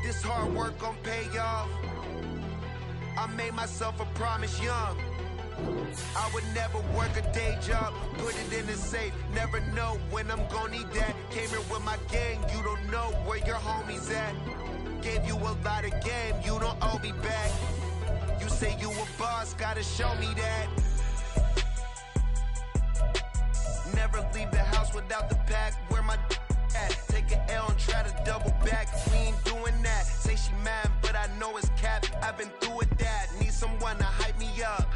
This hard work gon' pay off. I made myself a promise young. I would never work a day job, put it in the safe, never know when I'm gon' need that. Came here with my gang, you don't know where your homies at. Gave you a lot of game, you don't owe me back. You say you a boss, gotta show me that. Never leave the house without the pack, where my at? Take an L and try to double back, we ain't doing that. Say she mad, but I know it's cap, I've been through with that. Need someone to hype me up.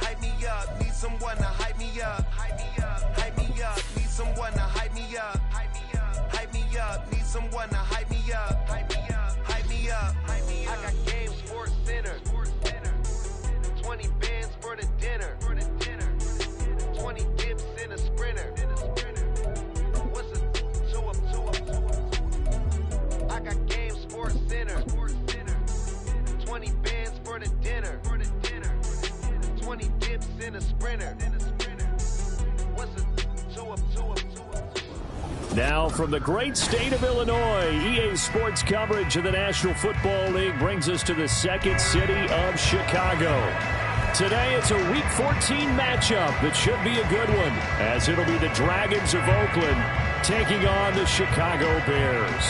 Hype me up, need someone to hype me up. Hype me up, need someone to hype me up. Hype me up, need someone to hype me up. Hype me up, I got game sports center. 20 bands for the dinner. 20 dips in a sprinter. What's a 2 up? I got game sports center. 20 bands for the dinner. 20 dips in a sprinter. What's a 2 up? Now from the great state of Illinois, EA Sports coverage of the National Football League brings us to the second city of Chicago. Today it's a Week 14 matchup that should be a good one, as it'll be the Dragons of Oakland taking on the Chicago Bears.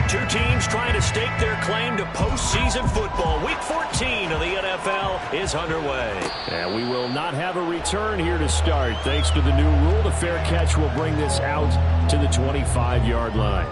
Two teams trying to stake their claim to postseason football. Week 14 of the NFL is underway. And we will not have a return here to start. Thanks to the new rule, the fair catch will bring this out to the 25-yard line.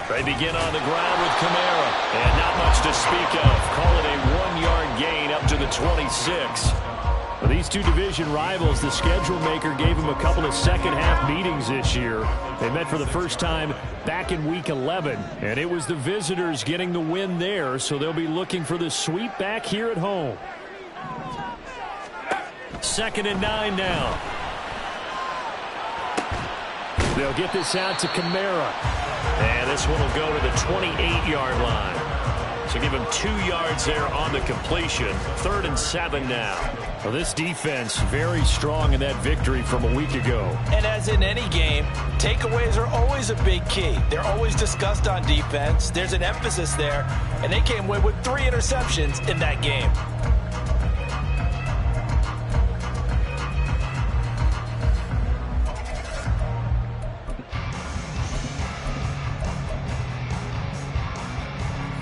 They begin on the ground with Kamara, and not much to speak of. Call it a 1-yard gain up to the 26. For these two division rivals, the schedule maker gave them a couple of second-half meetings this year. They met for the first time back in Week 11, and it was the visitors getting the win there, so they'll be looking for the sweep back here at home. 2nd and 9 now. They'll get this out to Kamara. And this one will go to the 28-yard line. So give him 2 yards there on the completion. 3rd and 7 now. Well, this defense very strong in that victory from a week ago. And as in any game, takeaways are always a big key. They're always discussed on defense. There's an emphasis there. And they came away with 3 interceptions in that game.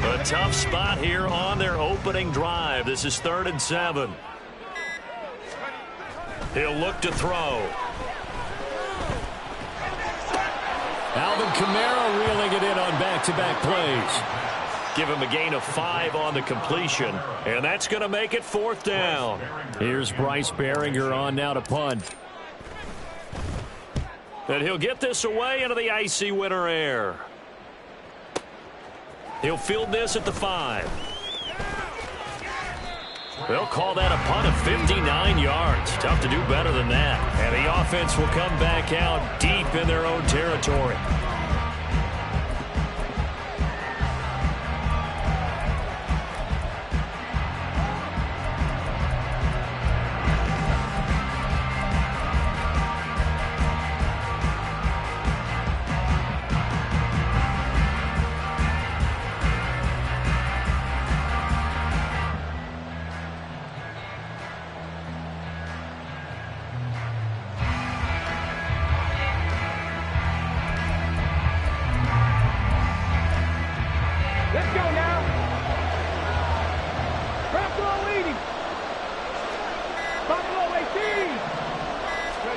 A tough spot here on their opening drive. This is 3rd and 7. He'll look to throw. Alvin Kamara reeling it in on back-to-back plays. Give him a gain of 5 on the completion, and that's going to make it 4th down. Here's Bryce Behringer on now to punt. And he'll get this away into the icy winter air. He'll field this at the 5. They'll call that a punt of 59 yards. Tough to do better than that. And the offense will come back out deep in their own territory.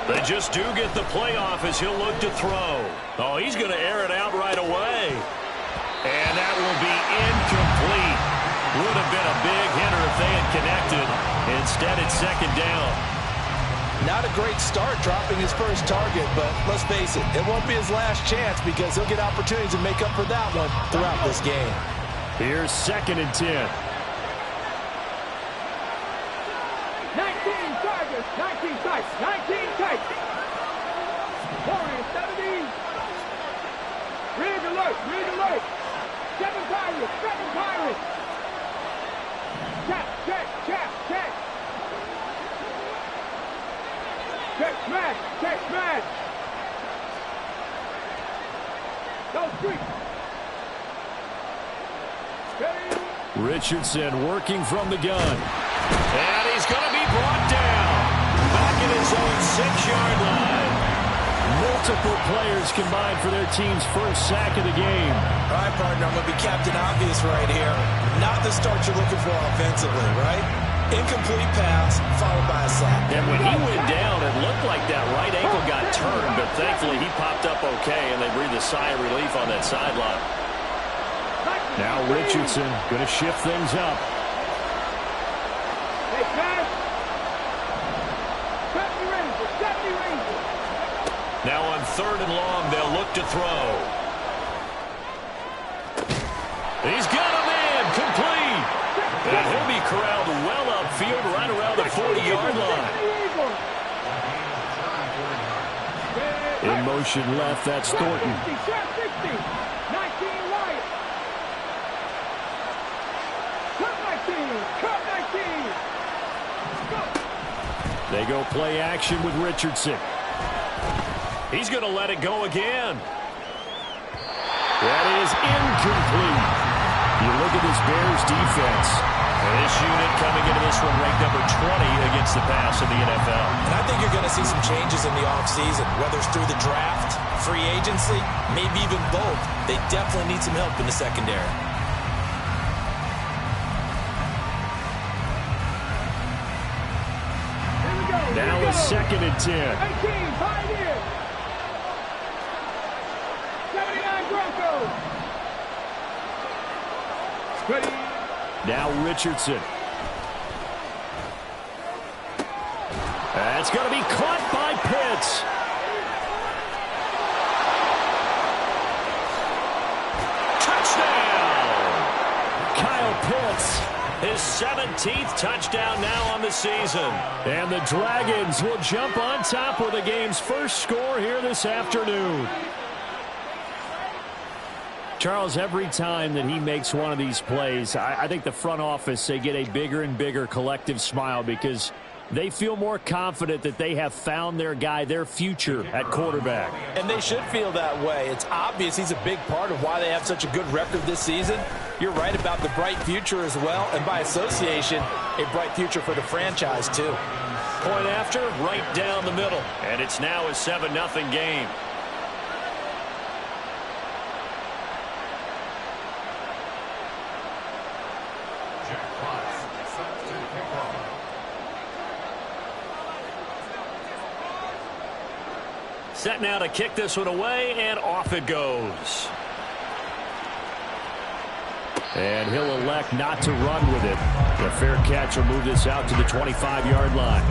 They just do get the playoff as he'll look to throw. Oh, he's going to air it out right away. And that will be incomplete. Would have been a big hitter if they had connected. Instead, it's 2nd down. Not a great start dropping his first target, but let's face it, it won't be his last chance because he'll get opportunities to make up for that one throughout this game. Here's 2nd and 10. 19 Tigers, 19 tight, 19 tight. 40, 70. Rig alert, rig alert. 7 Pirates, 7 Pirates. Check, check, check, check. Check, smash, check, smash. Go street. Richardson working from the gun. And he's going to be brought down. Back at his own 6-yard line. Multiple players combined for their team's first sack of the game. All right, partner, I'm going to be Captain Obvious right here. Not the start you're looking for offensively, right? Incomplete pass, followed by a sack. And when he went down, it looked like that right ankle got turned, but thankfully he popped up okay, and they breathed a sigh of relief on that sideline. Now Richardson going to shift things up. Hey, pass. 70 Rangers, 70 Rangers. Now on 3rd and long, they'll look to throw. He's got a man complete. And he'll be corralled well upfield right around the 40-yard line. In motion left, that's Thornton. 60, 19 Wyatt. Cut 19, cut 19. They go play action with Richardson. He's going to let it go again. That is incomplete. You look at this Bears defense. And this unit coming into this one ranked number 20 against the pass in the NFL. And I think you're going to see some changes in the offseason, whether it's through the draft, free agency, maybe even both. They definitely need some help in the secondary. Now it's 2nd and 10. 18, Pioneers. 79 Broncos. Ready. Now Richardson. That's going to be caught by Pitts. Touchdown! Kyle Pitts, his 17th touchdown now on the season. And the Dragons will jump on top with the game's first score here this afternoon. Charles, every time that he makes one of these plays, I think the front office, they get a bigger and bigger collective smile because they feel more confident that they have found their guy, their future at quarterback. And they should feel that way. It's obvious he's a big part of why they have such a good record this season. You're right about the bright future as well, and by association, a bright future for the franchise too. Point after, right down the middle. And it's now a 7-0 game. Set now to kick this one away, and off it goes. And he'll elect not to run with it. The fair catch will move this out to the 25-yard line.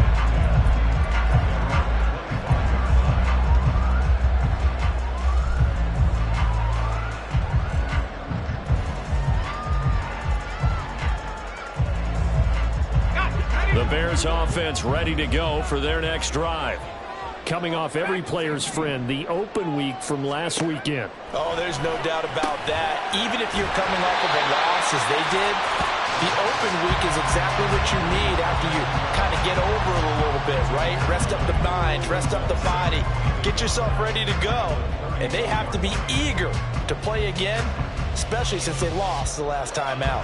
The Bears offense ready to go for their next drive. Coming off every player's friend, the open week from last weekend. Oh, there's no doubt about that. Even if you're coming off of a loss as they did, the open week is exactly what you need after you kind of get over it a little bit, right? Rest up the mind, rest up the body, get yourself ready to go. And they have to be eager to play again, especially since they lost the last time out.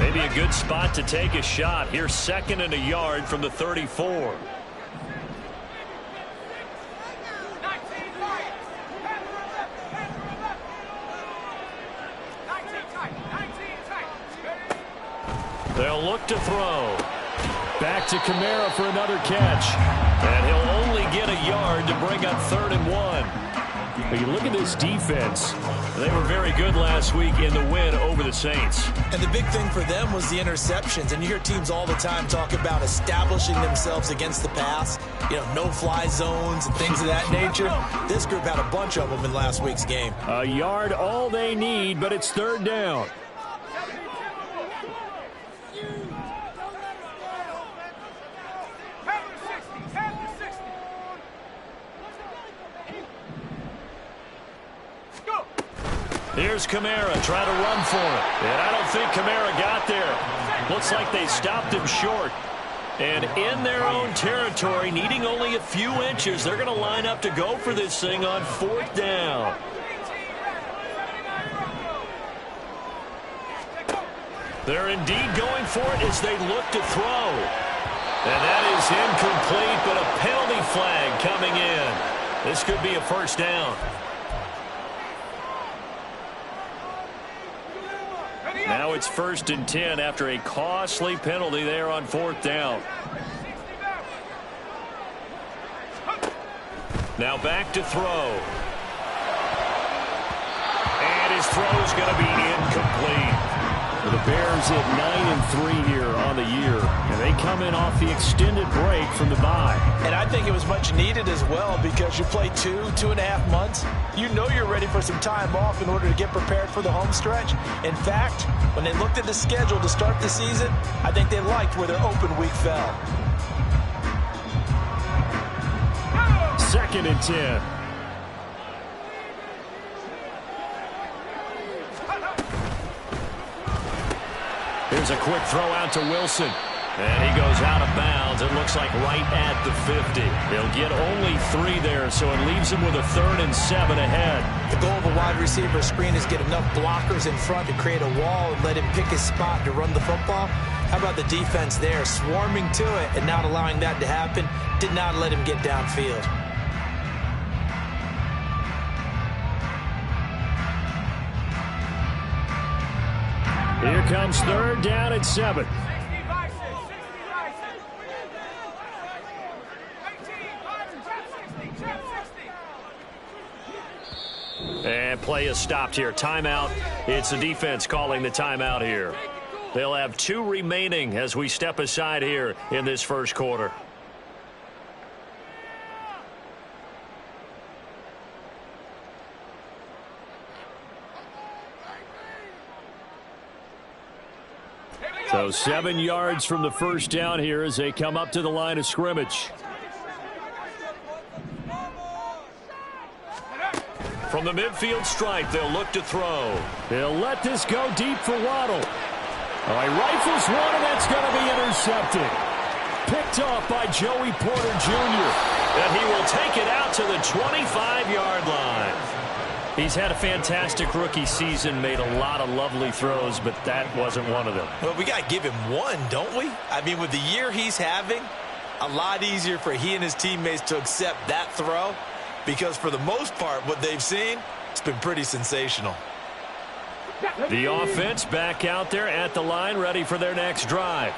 Maybe a good spot to take a shot. Here's 2nd and a yard from the 34. They'll look to throw. Back to Kamara for another catch. And he'll only get a yard to bring up 3rd and 1. But you look at this defense, they were very good last week in the win over the Saints. And the big thing for them was the interceptions. And you hear teams all the time talk about establishing themselves against the pass, no-fly zones and things of that nature. This group had a bunch of them in last week's game. A yard all they need, but it's third down. Here's Kamara trying to run for it. And I don't think Kamara got there. Looks like they stopped him short. And in their own territory, needing only a few inches, they're going to line up to go for this thing on fourth down. They're indeed going for it as they look to throw. And that is incomplete, but a penalty flag coming in. This could be a first down. Now it's 1st and 10 after a costly penalty there on fourth down. Now back to throw. And his throw is going to be incomplete. The Bears at 9-3 here on the year. And they come in off the extended break from the bye. And I think it was much needed as well because you play 2.5 months. You know you're ready for some time off in order to get prepared for the home stretch. In fact, when they looked at the schedule to start the season, I think they liked where their open week fell. 2nd and 10. Here's a quick throw out to Wilson. And he goes out of bounds. It looks like right at the 50. He'll get only 3 there, so it leaves him with a 3rd and 7 ahead. The goal of a wide receiver screen is get enough blockers in front to create a wall and let him pick his spot to run the football. How about the defense there, swarming to it and not allowing that to happen? Did not let him get downfield. Here comes 3rd down and 7. And play is stopped here. Timeout. It's the defense calling the timeout here. They'll have 2 remaining as we step aside here in this first quarter. So 7 yards from the first down here as they come up to the line of scrimmage. From the midfield stripe, they'll look to throw. They'll let this go deep for Waddle. All right, rifles one, and that's going to be intercepted. Picked off by Joey Porter Jr. And he will take it out to the 25-yard line. He's had a fantastic rookie season, made a lot of lovely throws, but that wasn't one of them. Well, we got to give him one, don't we? I mean, with the year he's having, a lot easier for he and his teammates to accept that throw because for the most part, what they've seen, it's been pretty sensational. The offense back out there at the line, ready for their next drive.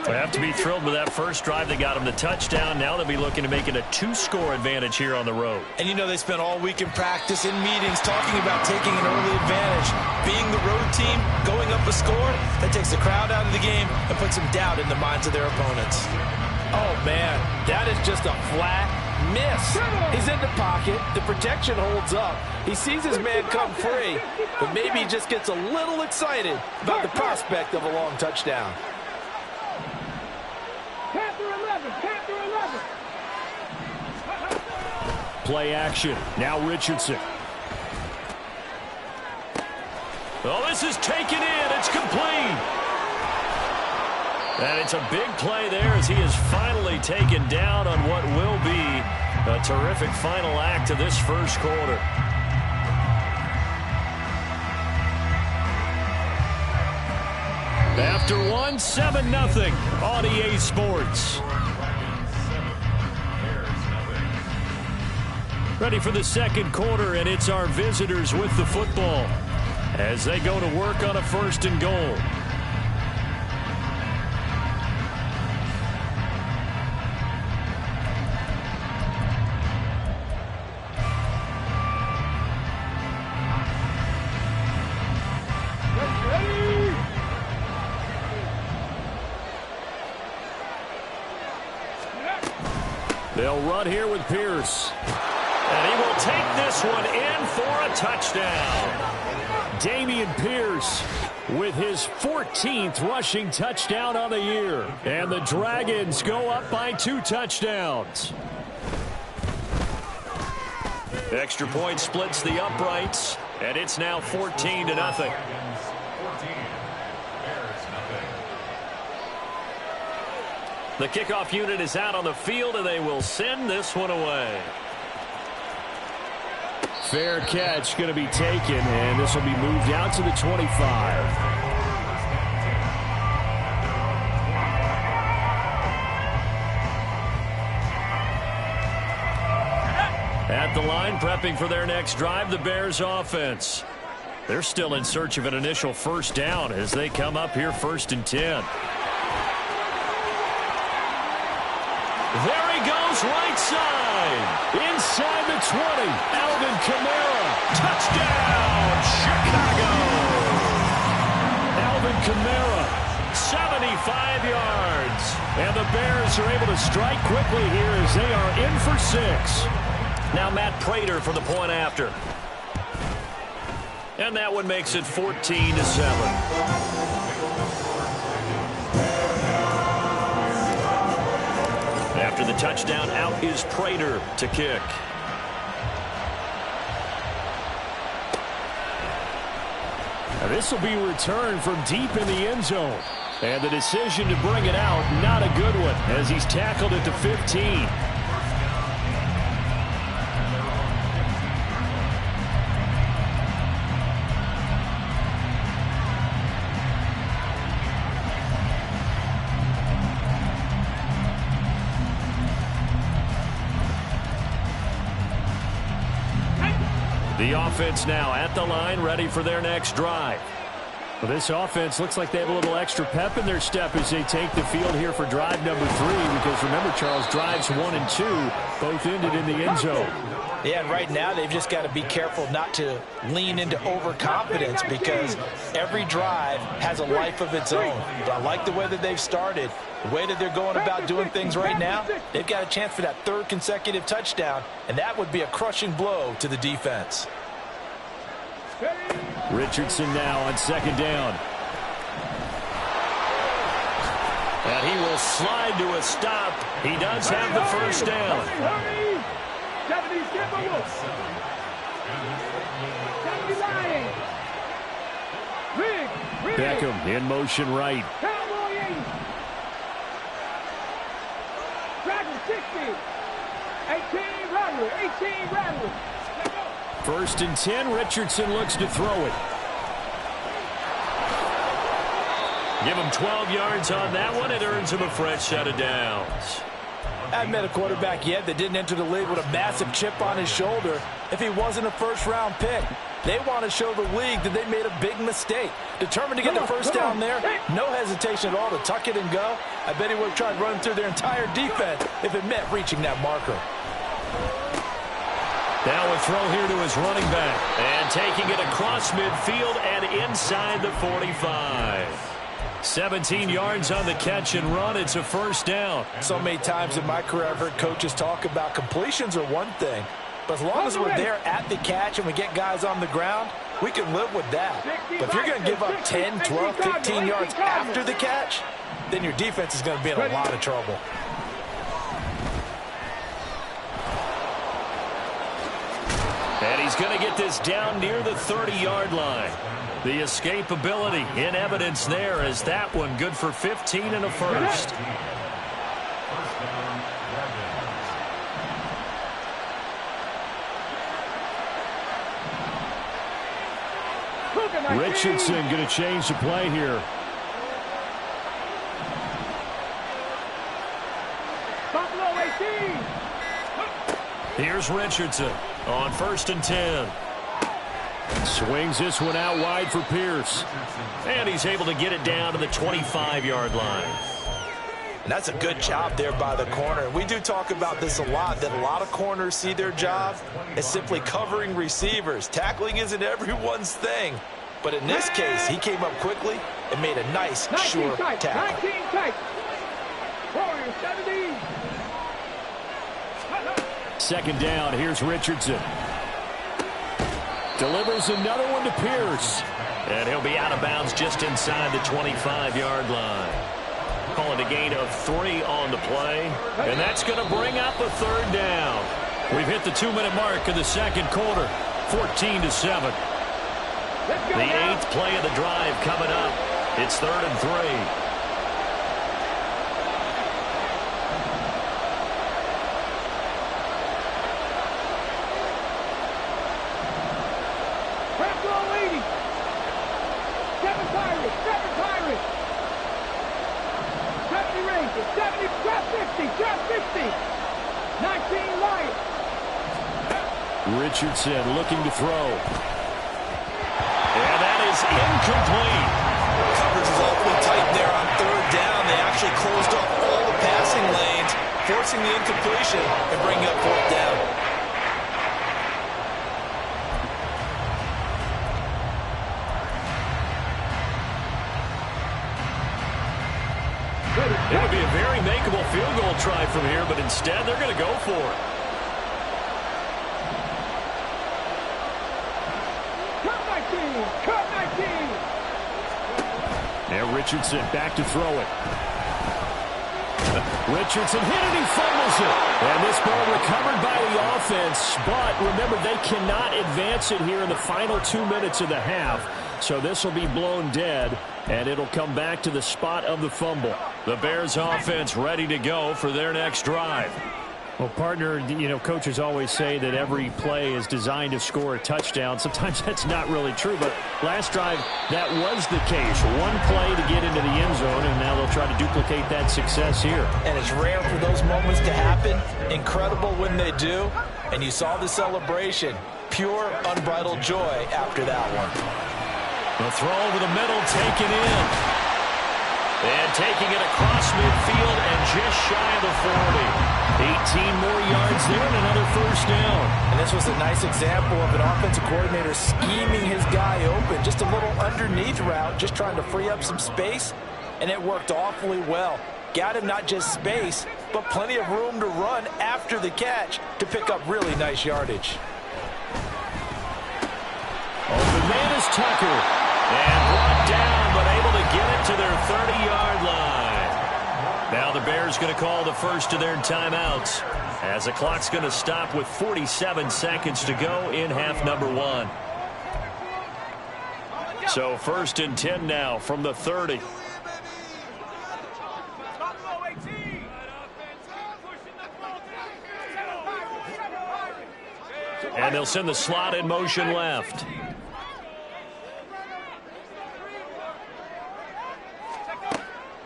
They have to be thrilled with that first drive. They got them the touchdown. Now they'll be looking to make it a 2-score advantage here on the road. And you know they spent all week in practice, in meetings, talking about taking an early advantage. Being the road team, going up a score, that takes the crowd out of the game and puts some doubt in the minds of their opponents. Oh, man, that is just a flat miss. He's in the pocket. The protection holds up. He sees his man come free, but maybe he just gets a little excited about the prospect of a long touchdown. Play action. Now Richardson. Oh, this is taken in. It's complete. And it's a big play there as he is finally taken down on what will be a terrific final act of this first quarter. After one, 7-0 on EA Sports. Ready for the second quarter, and it's our visitors with the football as they go to work on a 1st and goal. They'll run here with Pierce. And he will take this one in for a touchdown. Dameon Pierce with his 14th rushing touchdown on the year. And the Dragons go up by 2 touchdowns. Extra point splits the uprights, and it's now 14-0. The kickoff unit is out on the field, and they will send this one away. Fair catch going to be taken, and this will be moved out to the 25. At the line, prepping for their next drive, the Bears offense. They're still in search of an initial first down as they come up here 1st and 10. There he goes, right side. Inside the 20. Alvin Kamara. Touchdown, Chicago. Alvin Kamara, 75 yards. And the Bears are able to strike quickly here as they are in for 6. Now Matt Prater for the point after. And that one makes it 14-7. After the touchdown, out is Prater to kick. Now this will be returned from deep in the end zone. And the decision to bring it out, not a good one, as he's tackled at the 15. The offense now at the line, ready for their next drive. Well, this offense looks like they have a little extra pep in their step as they take the field here for drive number 3. Because remember, Charles, drives 1 and 2 both ended in the end zone. Yeah, and right now they've just got to be careful not to lean into overconfidence because every drive has a life of its own. But I like the way that they've started, the way that they're going about doing things right now. They've got a chance for that 3rd consecutive touchdown, and that would be a crushing blow to the defense. Richardson now on 2nd down. And he will slide to a stop. He does have the first down. Beckham in motion right. Dragon 60. 18 Rattler. 1st and 10. Richardson looks to throw it. Give him 12 yards on that one. It earns him a fresh set of downs. I haven't met a quarterback yet that didn't enter the league with a massive chip on his shoulder if he wasn't a first-round pick. They want to show the league that they made a big mistake. Determined to get the first down there, no hesitation at all to tuck it and go. I bet he would have tried running through their entire defense if it meant reaching that marker. Now a throw here to his running back. And taking it across midfield and inside the 45. 17 yards on the catch and run. It's a first down. So many times in my career I've heard coaches talk about completions are one thing. But as long as we're there at the catch and we get guys on the ground, we can live with that. But if you're going to give up 10, 12, 15 yards after the catch, then your defense is going to be in a lot of trouble. And he's going to get this down near the 30-yard line. The escapability in evidence there as that one good for 15 and a first. Richardson going to change the play here. Here's Richardson on 1st and 10. Swings this one out wide for Pierce. And he's able to get it down to the 25-yard line. And that's a good job there by the corner. We do talk about this a lot, that a lot of corners see their job as simply covering receivers. Tackling isn't everyone's thing. But in this case, he came up quickly and made a nice, sure tackle. 19 tight. Warriors 17. Second down, here's Richardson. Delivers another one to Pierce. And he'll be out of bounds just inside the 25-yard line. Call it a gain of 3 on the play. And that's going to bring up a third down. We've hit the 2-minute mark in the second quarter. 14-7. The 8th play of the drive coming up. It's 3rd and 3. Richardson looking to throw. And that is incomplete. Coverage is awfully tight there on 3rd down. They actually closed off all the passing lanes, forcing the incompletion and bringing up 4th down. It would be a very makeable field goal try from here, but instead they're going to go for it. Now Richardson back to throw it. Richardson hit it, he fumbles it. And this ball recovered by the offense, but remember, they cannot advance it here in the final 2 minutes of the half. So this will be blown dead, and it'll come back to the spot of the fumble. The Bears offense ready to go for their next drive. Well, partner, coaches always say that every play is designed to score a touchdown. Sometimes that's not really true, but last drive, that was the case. One play to get into the end zone, and now they'll try to duplicate that success here. And it's rare for those moments to happen. Incredible when they do. And you saw the celebration. Pure, unbridled joy after that one. The throw over the middle, taken in. And taking it across midfield and just shy of the 40. 18 more yards there and another first down. And this was a nice example of an offensive coordinator scheming his guy open. Just a little underneath route, just trying to free up some space. And it worked awfully well. Got him not just space, but plenty of room to run after the catch to pick up really nice yardage. Open man is Tucker. And brought down, but able to get it to their 30-yard line. Now the Bears going to call the first of their timeouts as the clock's going to stop with 47 seconds to go in half number 1. So 1st and 10 now from the 30. And they'll send the slot in motion left.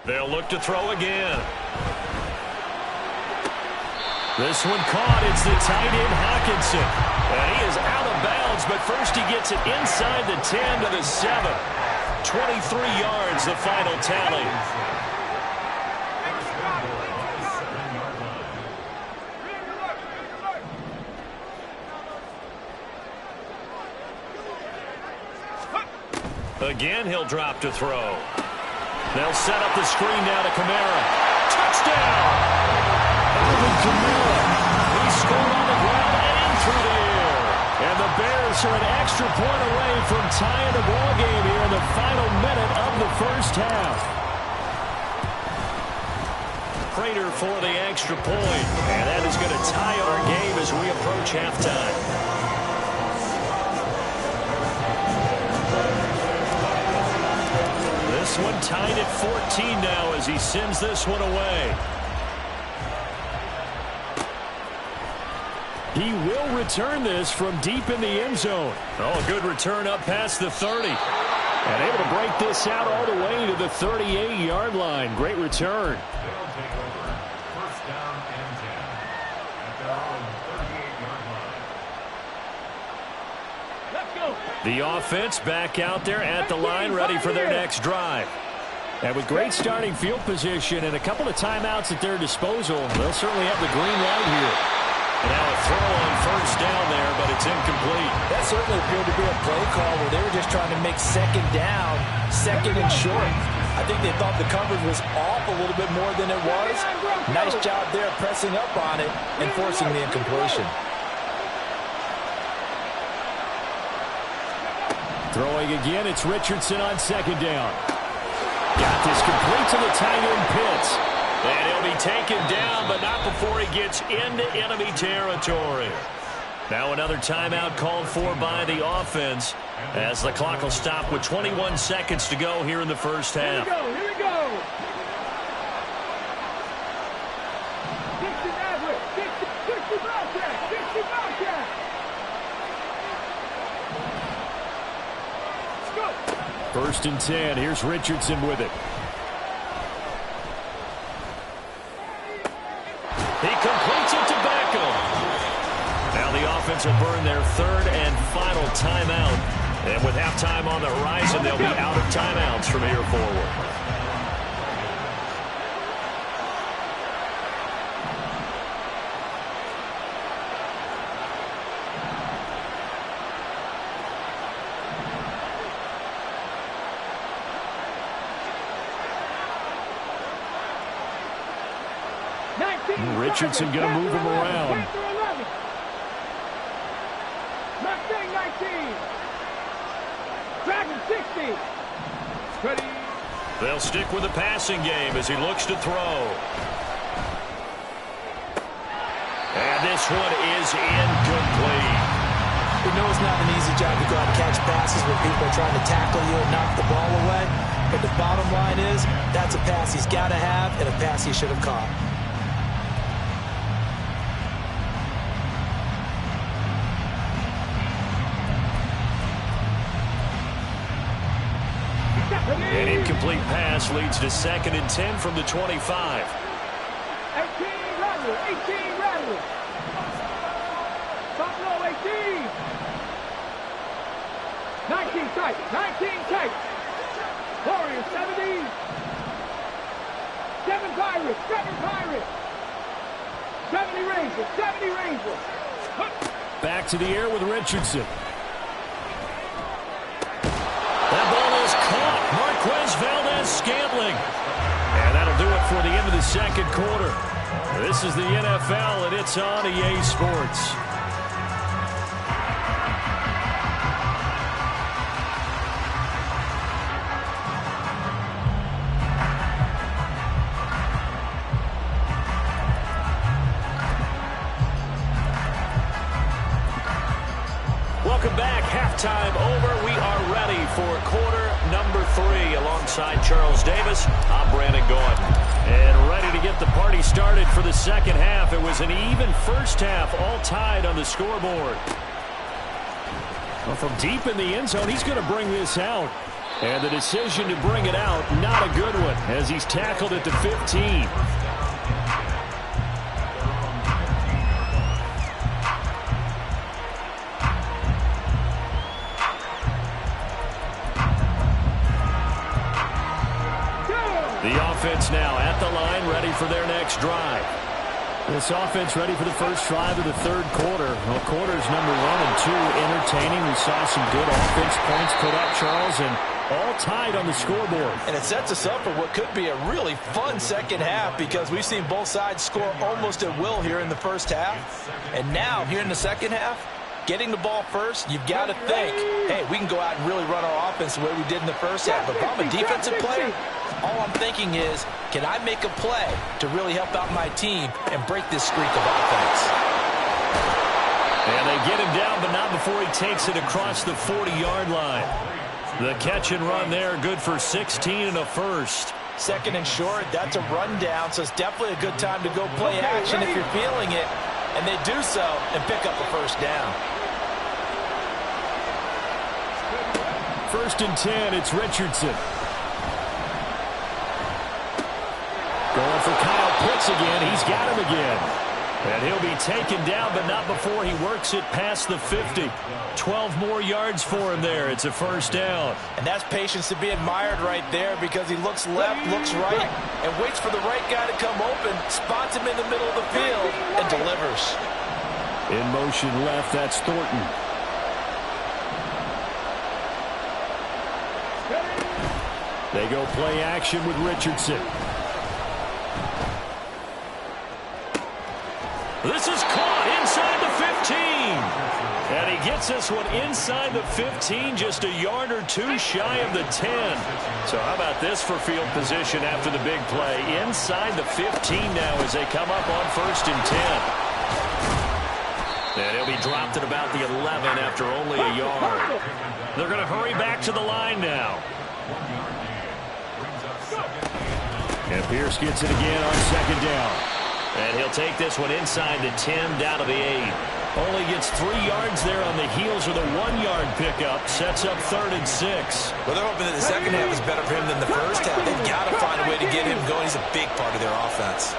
They'll look to throw again. This one caught. It's the tight end, Hawkinson. And he is out of bounds, but first he gets it inside the 10 to the 7. 23 yards, the final tally. Again, he'll drop to throw. They'll set up the screen now to Kamara. Touchdown! Alvin Kamara. He scored on the ground and through the air. And the Bears are an extra point away from tying the ball game here in the final minute of the first half. Prater for the extra point. And that is going to tie our game as we approach halftime. This one tied at 14 now as he sends this one away. He will return this from deep in the end zone. Oh, a good return up past the 30. And able to break this out all the way to the 38-yard line. Great return. First down and 10 at their own 38-yard line. Let's go. The offense back out there at the line, ready for their next drive. And with great starting field position and a couple of timeouts at their disposal, they'll certainly have the green light here. And now a throw on first down there, but it's incomplete. That certainly appeared to be a play call where they were just trying to make second down, second and short. I think they thought the coverage was off a little bit more than it was. Nice job there pressing up on it and forcing the incompletion. Throwing again, it's Richardson on second down. Got this complete to the tight end Pitts. And he'll be taken down, but not before he gets into enemy territory. Now another timeout called for by the offense as the clock will stop with 21 seconds to go here in the first half. Here we go. 60 average, 60 broadcast, 60 broadcast. First and 10. Here's Richardson with it. He completes it to Beckham. Now the offense will burn their third and final timeout. And with halftime on the horizon, they'll be out of timeouts from here forward. Richardson going to move him around. Mustang 19. Dragon 60. Ready. They'll stick with the passing game as he looks to throw. And this one is incomplete. We know it's not an easy job to go out and catch passes when people are trying to tackle you and knock the ball away. But the bottom line is that's a pass he's got to have and a pass he should have caught. An incomplete pass leads to 2nd and 10 from the 25. 18 rattle, 18 rattle. Buffalo 18. 19 tight, 19 tight. Warriors 70. 7 Pirates, 7 Pirates. 70 Rangers, 70 Rangers. Back to the air with Richardson. That ball is caught. Marquez Valdez-Scantling. And that'll do it for the end of the second quarter. This is the NFL, and it's on EA Sports. Welcome back. Halftime over. We are ready for quarter number 3. Alongside Charles Davis, I'm Brandon Gordon. And ready to get the party started for the second half. It was an even first half, all tied on the scoreboard. Well, from deep in the end zone, he's going to bring this out. And the decision to bring it out, not a good one, as he's tackled at the 15. Offense now at the line, ready for their next drive. This offense ready for the first drive of the third quarter. Well, quarters number 1 and 2 entertaining. We saw some good offense points put up, Charles, and all tied on the scoreboard. And it sets us up for what could be a really fun second half because we've seen both sides score almost at will here in the first half. And now, here in the second half, getting the ball first, you've got to think, hey, we can go out and really run our offense the way we did in the first half. But if I'm a defensive player, all I'm thinking is, can I make a play to really help out my team and break this streak of offense? And they get him down, but not before he takes it across the 40-yard line. The catch and run there, good for 16 and a first. Second and short, that's a rundown, so it's definitely a good time to go play action if you're feeling it. And they do so and pick up a first down. First and 10, it's Richardson. Going for Kyle Pitts again. He's got him again. And he'll be taken down, but not before he works it past the 50. 12 more yards for him there. It's a first down. And that's patience to be admired right there because he looks left, looks right, and waits for the right guy to come open, spots him in the middle of the field, and delivers. In motion left, that's Thornton. They go play action with Richardson. This is caught inside the 15. And he gets this one inside the 15, just a yard or two shy of the 10. So how about this for field position after the big play? Inside the 15 now as they come up on 1st and 10. And he'll be dropped at about the 11 after only a yard. They're going to hurry back to the line now. And Pierce gets it again on 2nd down. And he'll take this one inside the 10 down to the 8. Only gets 3 yards there on the heels of the 1-yard pickup. Sets up 3rd and 6. Well, they're hoping that the second half is better for him than the first half. They've got to find a way to get him going. He's a big part of their offense.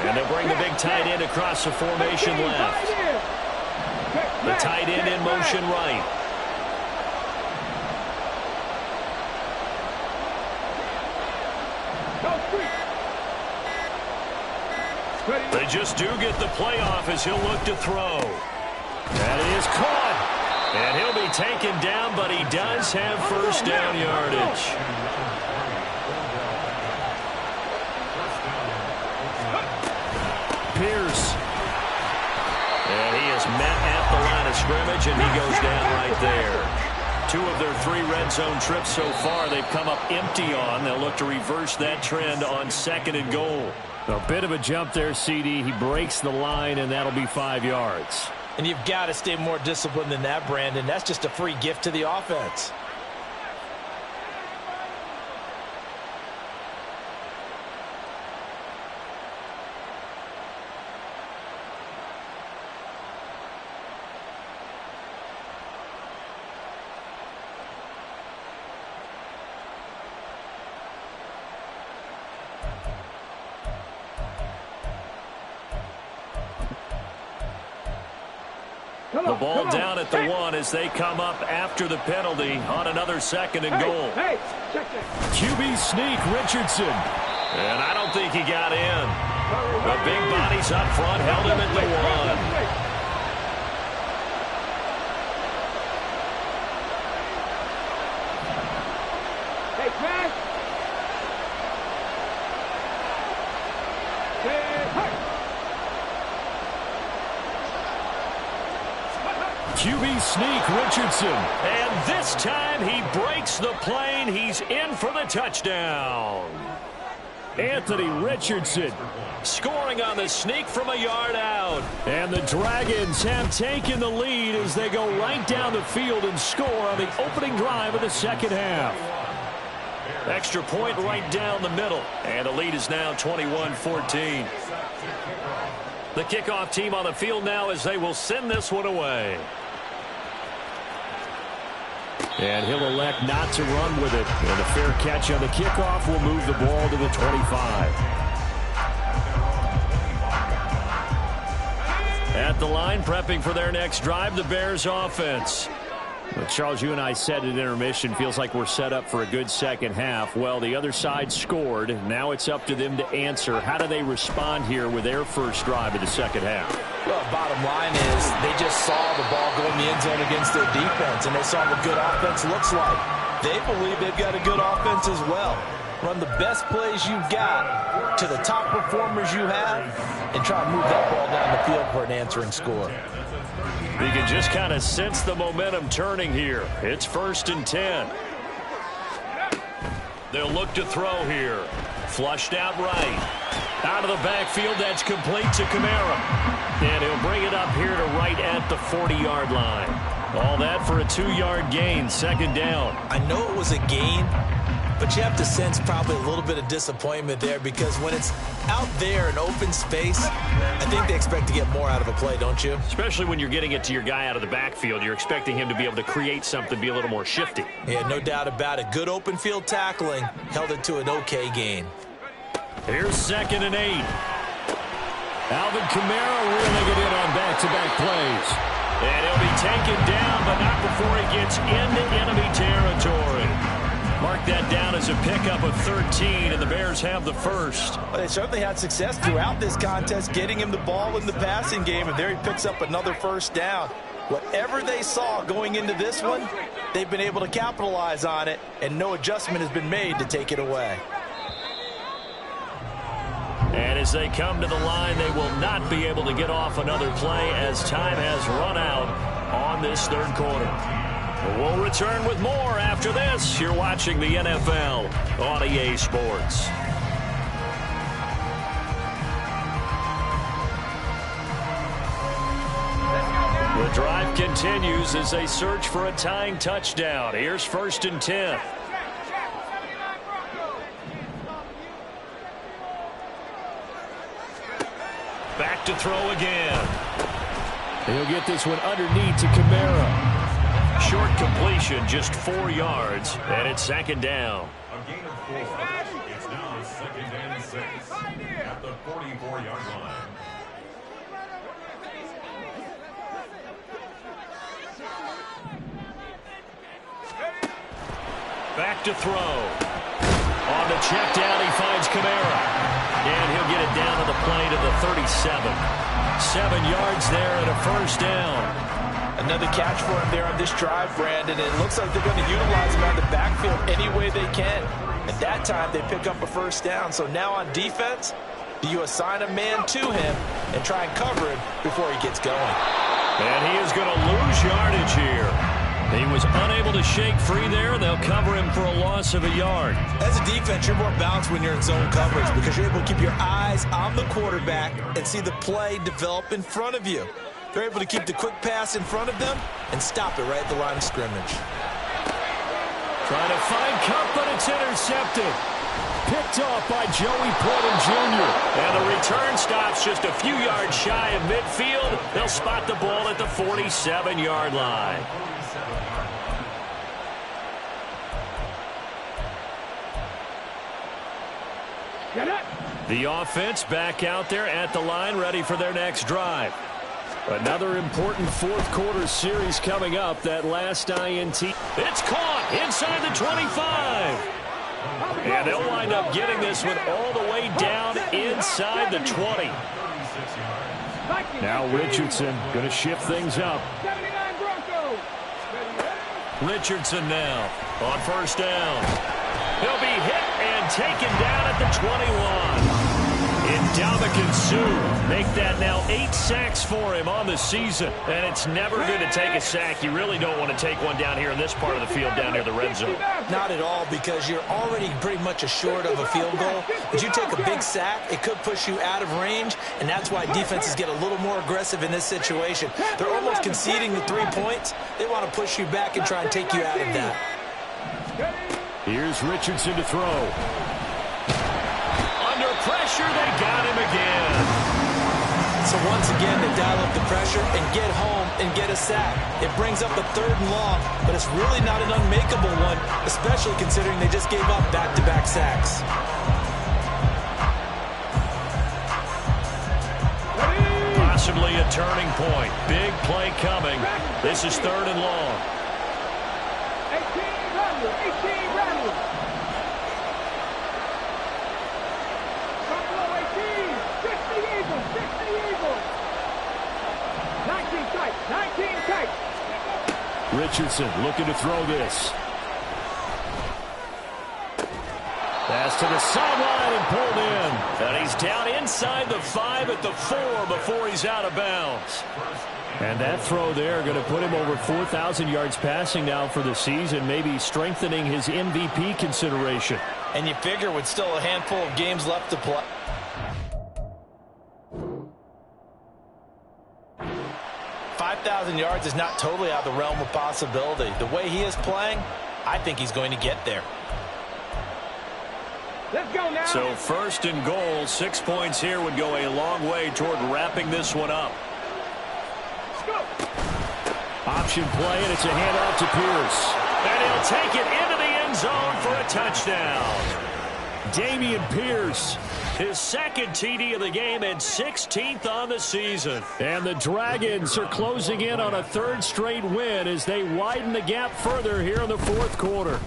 And they'll bring the big tight end across the formation left. The tight end in motion right. They just do get the playoff as he'll look to throw. That is caught. And he'll be taken down, but he does have 1st down yardage. Pierce. And he is met at the line of scrimmage, and he goes down right there. 2 of their 3 red zone trips so far they've come up empty on. They'll look to reverse that trend on 2nd and goal. A bit of a jump there, CD. He breaks the line, and that'll be 5 yards. And you've got to stay more disciplined than that, Brandon. That's just a free gift to the offense. The ball down at the 1 as they come up after the penalty on another 2nd and goal. QB sneak, Richardson. And I don't think he got in. The big bodies up front held him at the 1. Hey, man. QB sneak, Richardson. And this time he breaks the plane. He's in for the touchdown. Anthony Richardson scoring on the sneak from a yard out. And the Dragons have taken the lead as they go right down the field and score on the opening drive of the 2nd half. Extra point right down the middle. And the lead is now 21-14. The kickoff team on the field now as they will send this one away. And he'll elect not to run with it. And a fair catch on the kickoff will move the ball to the 25. At the line, prepping for their next drive, the Bears offense. Well, Charles, you and I said at intermission, feels like we're set up for a good 2nd half. Well, the other side scored. Now it's up to them to answer. How do they respond here with their first drive of the 2nd half? Well, bottom line is they just saw the ball go in the end zone against their defense, and they saw what good offense looks like. They believe they've got a good offense as well. Run the best plays you've got to the top performers you have, and try to move that ball down the field for an answering score. You can just kind of sense the momentum turning here. It's 1st and 10. They'll look to throw here. Flushed out right. Out of the backfield, that's complete to Kamara. And he'll bring it up here to right at the 40-yard line. All that for a 2-yard gain, 2nd down. I know it was a gain, but you have to sense probably a little bit of disappointment there because when it's out there in open space, I think they expect to get more out of a play, don't you? Especially when you're getting it to your guy out of the backfield. You're expecting him to be able to create something, be a little more shifty. Yeah, no doubt about it. Good open field tackling held it to an okay gain. Here's 2nd and 8. Alvin Kamara reeling it in on back-to-back plays. And he'll be taken down, but not before he gets into enemy territory. Mark that down as a pickup of 13, and the Bears have the first. Well, they certainly had success throughout this contest, getting him the ball in the passing game, and there he picks up another 1st down. Whatever they saw going into this one, they've been able to capitalize on it, and no adjustment has been made to take it away. And as they come to the line, they will not be able to get off another play as time has run out on this third quarter. We'll return with more after this. You're watching the NFL on EA Sports. The drive continues as they search for a tying touchdown. Here's 1st and 10. Back to throw again. He'll get this one underneath to Kamara. Short completion, just 4 yards, and it's 2nd down. A gain of 4. It's now 2nd and 6 at the 44-yard line. Back to throw. On the check down, he finds Kamara. And he'll get it down to the play to the 37. 7 yards there and a 1st down. Another catch for him there on this drive, Brandon. It looks like they're going to utilize him on the backfield any way they can. At that time, they pick up a 1st down. So now on defense, do you assign a man to him and try and cover him before he gets going? And he is going to lose yardage here. He was unable to shake free there. They'll cover him for a loss of a yard. As a defense, you're more balanced when you're in zone coverage because you're able to keep your eyes on the quarterback and see the play develop in front of you. They're able to keep the quick pass in front of them and stop it right at the line of scrimmage. Trying to find Cup, but it's intercepted. Picked off by Joey Porter Jr. And the return stops just a few yards shy of midfield. They'll spot the ball at the 47-yard line. The offense back out there at the line, ready for their next drive. Another important 4th quarter series coming up. That last INT. It's caught inside the 25. And they'll wind up getting this one all the way down inside the 20. Now Richardson going to shift things up. Richardson now on 1st down. He'll be hit and taken down at the 21. Ndamukong Suh make that now 8 sacks for him on the season. And it's never good to take a sack. You really don't want to take one down here in this part of the field down near the red zone. Not at all, because you're already pretty much assured of a field goal. If you take a big sack, it could push you out of range, and that's why defenses get a little more aggressive in this situation. They're almost conceding the 3 points. They want to push you back and try and take you out of that. Here's Richardson to throw. Under pressure, they got him again. So once again, they dial up the pressure and get home and get a sack. It brings up a 3rd and long, but it's really not an unmakeable one, especially considering they just gave up back-to-back sacks. Possibly a turning point. Big play coming. This is 3rd and long. 18 Randall. Buffalo 18. 60 Eagles. 60 Eagles. 19 tight. 19 tight. Richardson looking to throw this. Pass to the sideline and pulled in. And he's down inside the 5 at the 4 before he's out of bounds. And that throw there going to put him over 4,000 yards passing now for the season, maybe strengthening his MVP consideration. And you figure with still a handful of games left to play. $5,000 yards is not totally out of the realm of possibility. The way he is playing, I think he's going to get there. Let's go now. So 1st and goal, 6 points here would go a long way toward wrapping this one up. Option play, and it's a handoff to Pierce. And he'll take it into the end zone for a touchdown. Dameon Pierce, his 2nd TD of the game and 16th on the season. And the Dragons are closing in on a 3rd straight win as they widen the gap further here in the 4th quarter.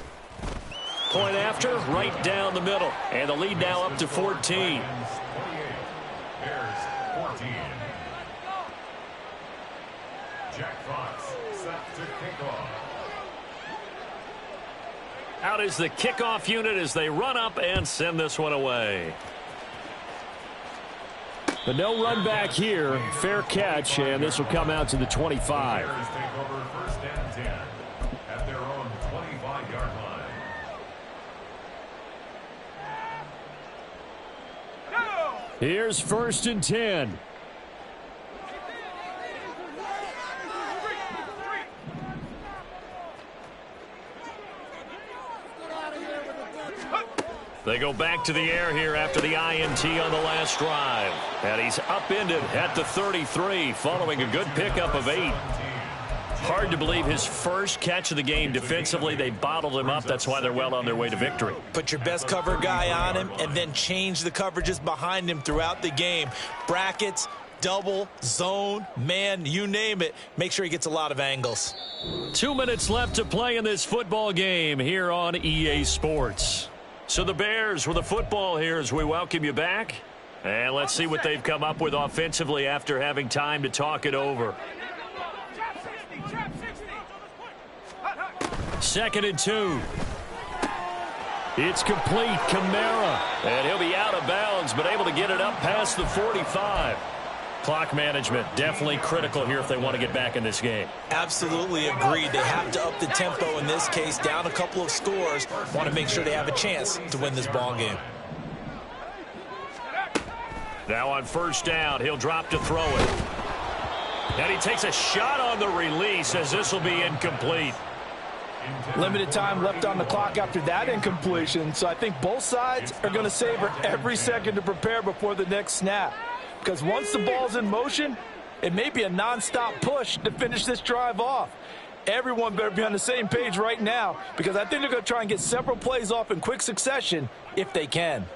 Point after, right down the middle. And the lead now up to 14. Bears 14. Jack Frost. Out is the kickoff unit as they run up and send this one away. But no run back here. Fair catch, and this will come out to the 25. Bears take over first and 10 at their own 25-yard line. Here's first and 10. They go back to the air here after the INT on the last drive. And he's upended at the 33 following a good pickup of 8. Hard to believe his first catch of the game defensively. They bottled him up. That's why they're well on their way to victory. Put your best cover guy on him and then change the coverages behind him throughout the game. Brackets, double, zone, man, you name it. Make sure he gets a lot of angles. 2 minutes left to play in this football game here on EA Sports. So the Bears with the football here as we welcome you back. And let's see what they've come up with offensively after having time to talk it over. 2nd and 2. It's complete. Kamara. And he'll be out of bounds, but able to get it up past the 45. Clock management definitely critical here if they want to get back in this game. Absolutely agreed. They have to up the tempo in this case, down a couple of scores. Want to make sure they have a chance to win this ball game. Now on first down, he'll drop to throw it. And he takes a shot on the release as this will be incomplete. Limited time left on the clock after that incompletion, so I think both sides are going to savor every second to prepare before the next snap. Because once the ball's in motion, it may be a nonstop push to finish this drive off. Everyone better be on the same page right now because I think they're going to try and get several plays off in quick succession if they can.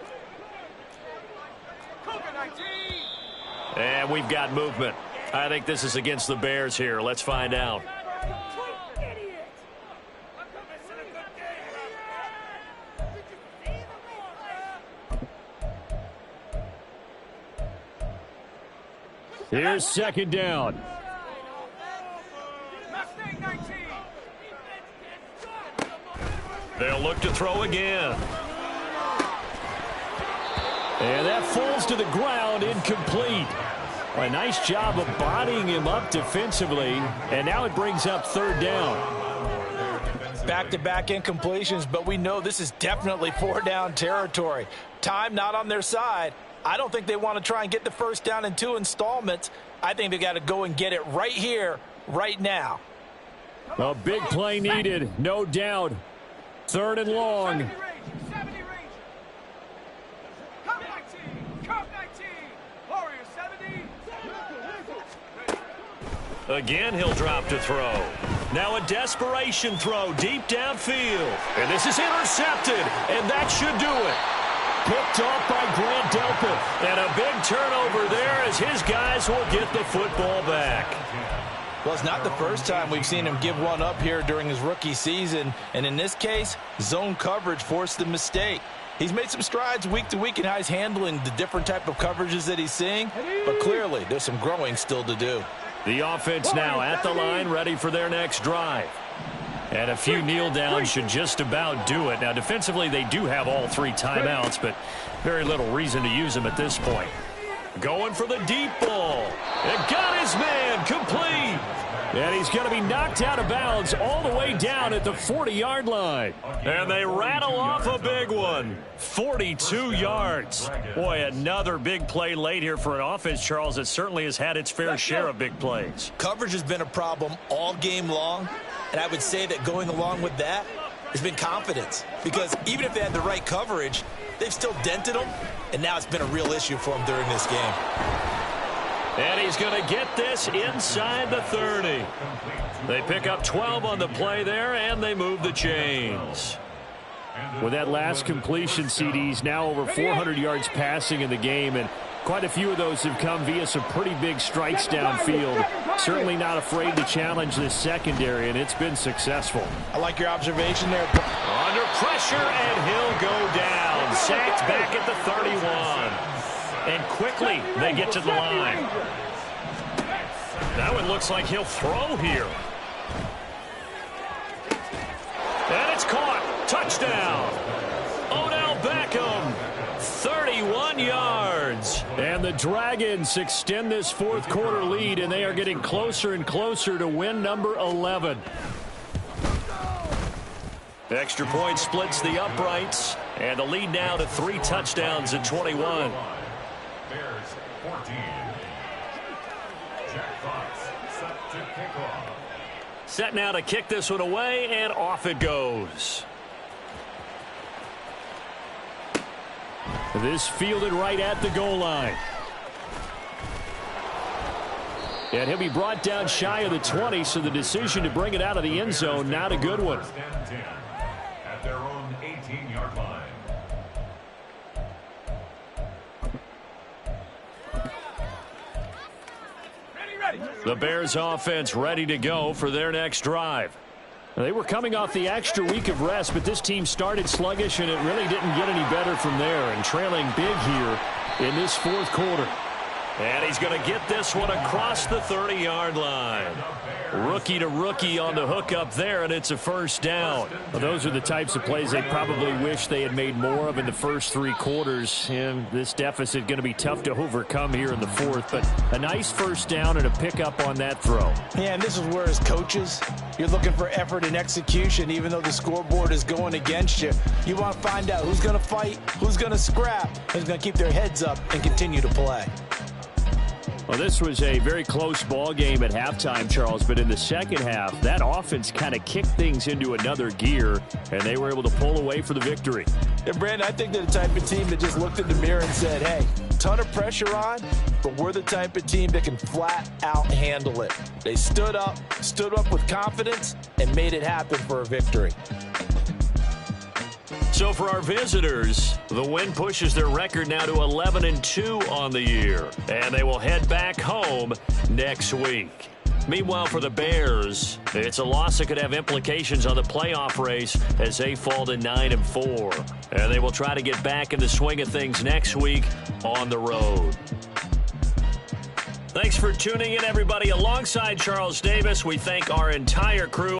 And we've got movement. I think this is against the Bears here. Let's find out. Here's 2nd down. They'll look to throw again. And that falls to the ground, incomplete. A nice job of bodying him up defensively, and now it brings up 3rd down. Back-to-back incompletions, but we know this is definitely 4-down territory. Time not on their side. I don't think they want to try and get the first down in 2 installments. I think they got to go and get it right here, right now. A big play needed, no doubt. 3rd and long. Again, he'll drop to throw. Now a desperation throw deep downfield. And this is intercepted, and that should do it. Picked off by Grant Delpit. And a big turnover there as his guys will get the football back. Well, it's not the first time we've seen him give one up here during his rookie season. And in this case, zone coverage forced the mistake. He's made some strides week to week in how he's handling the different type of coverages that he's seeing. But clearly, there's some growing still to do. The offense now at the line, ready for their next drive. And a few kneel downs should just about do it. Now, defensively, they do have all 3 timeouts, but very little reason to use them at this point. Going for the deep ball. And got his man complete. And he's going to be knocked out of bounds all the way down at the 40-yard line. And they rattle off a big one. 42 yards. Boy, another big play late here for an offense, Charles, that certainly has had its fair share of big plays. Coverage has been a problem all game long, and I would say that going along with that has been confidence. Because even if they had the right coverage, they've still dented them, and now it's been a real issue for them during this game. And he's going to get this inside the 30. They pick up 12 on the play there, and they move the chains. With that last completion, CD's now over 400 yards passing in the game, and quite a few of those have come via some pretty big strikes downfield. Certainly not afraid to challenge this secondary, and it's been successful. I like your observation there. Under pressure, and he'll go down. Sacked back at the 31. And quickly, they get to the line. That one looks like he'll throw here. And it's caught. Touchdown. Odell Beckham, 31 yards. And the Dragons extend this fourth quarter lead, and they are getting closer and closer to win number 11. Extra point splits the uprights, and the lead now to 3 touchdowns at 21. Bears 14. Jack Fox set to kick off. Set now to kick this one away, and off it goes. This fielded right at the goal line. And he'll be brought down shy of the 20, so the decision to bring it out of the end zone, not a good one. First and 10 at their own 18-yard line. The Bears offense ready to go for their next drive. They were coming off the extra week of rest, but this team started sluggish, and it really didn't get any better from there, and trailing big here in this fourth quarter. And he's going to get this one across the 30-yard line. Rookie to rookie on the hook up there, and it's a first down. Well, those are the types of plays they probably wish they had made more of in the first 3 quarters. And this deficit going to be tough to overcome here in the fourth. But a nice first down and a pickup on that throw. Yeah, and this is where as coaches, you're looking for effort and execution, even though the scoreboard is going against you. You want to find out who's going to fight, who's going to scrap, who's going to keep their heads up and continue to play. Well, this was a very close ball game at halftime, Charles, but in the second half, that offense kind of kicked things into another gear, and they were able to pull away for the victory. And, Brandon, I think they're the type of team that just looked in the mirror and said, hey, ton of pressure on, but we're the type of team that can flat out handle it. They stood up with confidence, and made it happen for a victory. So for our visitors, the win pushes their record now to 11-2 on the year, and they will head back home next week. Meanwhile, for the Bears, it's a loss that could have implications on the playoff race as they fall to 9-4. And they will try to get back in the swing of things next week on the road. Thanks for tuning in, everybody. Alongside Charles Davis, we thank our entire crew.